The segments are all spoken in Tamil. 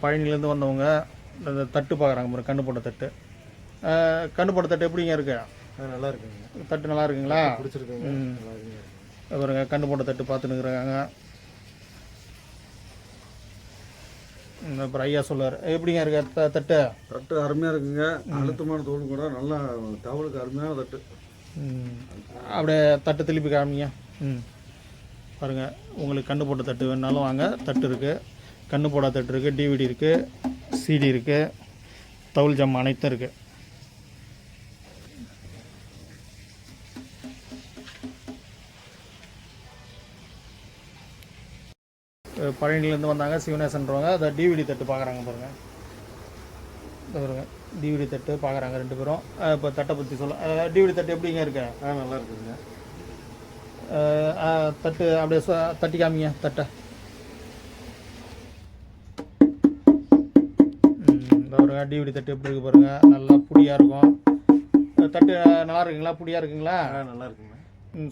பழனிலேருந்து வந்தவங்க இந்த தட்டு பார்க்குறாங்க பாருங்க, கண்ணு போட்ட தட்டு. கண்ணு போட்ட தட்டு எப்படிங்க இருக்கு? நல்லா இருக்குங்க. தட்டு நல்லா இருக்குங்களா? பிடிச்சிருக்குங்க. பாருங்க, கண்ணு போட்ட தட்டு பார்த்துன்னு இருக்கிறாங்க. அப்புறம் ஐயா சொல்லுவார், எப்படிங்க இருக்கு தட்டு? தட்டு அருமையாக இருக்குங்க. அழுத்தமான தோல் கூட நல்லா தவளுக்கு அருமையான தட்டு. அப்படியே தட்டு திருப்பி காமிங்க. பாருங்கள், உங்களுக்கு கண்ணு போட்ட தட்டு வேணாலும் வாங்க. தட்டு இருக்குது, கண்ணு போட தட்டு இருக்குது, டிவிடி இருக்குது, சிடி இருக்குது, தவுள் ஜாமான் அனைத்தும் இருக்குது. பழனிலேருந்து வந்தாங்க, சிவனேசன்றவங்க. அதை டிவிடி தட்டு பார்க்குறாங்க பாருங்கள். பாருங்க, டிவிடி தட்டு பார்க்குறாங்க 2 பேரும். இப்போ தட்டை பற்றி சொல்ல, டிவிடி தட்டு எப்படிங்க இருக்கு? நல்லா இருக்குதுங்க. தட்டு அப்படியே தட்டி காமிங்க தட்டை. பாருங்க, டிவிடி தட்டு எப்படி இருக்கு பாருங்கள், நல்லா புடியாக இருக்கும். தட்டு நல்லா இருக்குங்களா? புடியாக இருக்குங்களா? நல்லா இருக்குங்க.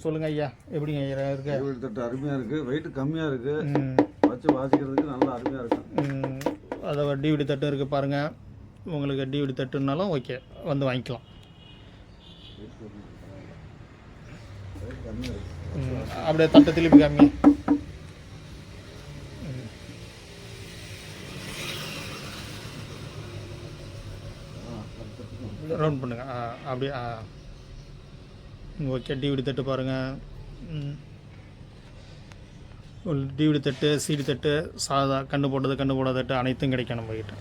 சொல்லுங்கள் ஐயா, எப்படிங்க ஐயா இருக்கு? டிவிடி தட்டு அருமையாக இருக்குது, வெயிட் கம்மியாக இருக்குது, வச்சு வாசிக்கிறதுக்கு நல்லா அருமையாக இருக்கும். அதை டிவிடி தட்டு இருக்குது பாருங்கள். உங்களுக்கு டிவிடி தட்டுனாலும் ஓகே, வந்து வாங்கிக்கலாம். அப்படியே தட்டை திருப்பி காமி. ரவுண்ட் பண்ணுங்க. அப்படியே ஓகே. டிவிடி தட்டு பாருங்கள். டிவிடி தட்டு, சிடி தட்டு, சாதா கண்ணு போட்டது, கண்ணு போடாத தட்டு அனைத்தும் கிடைக்கும் நம்மக்கிட்ட.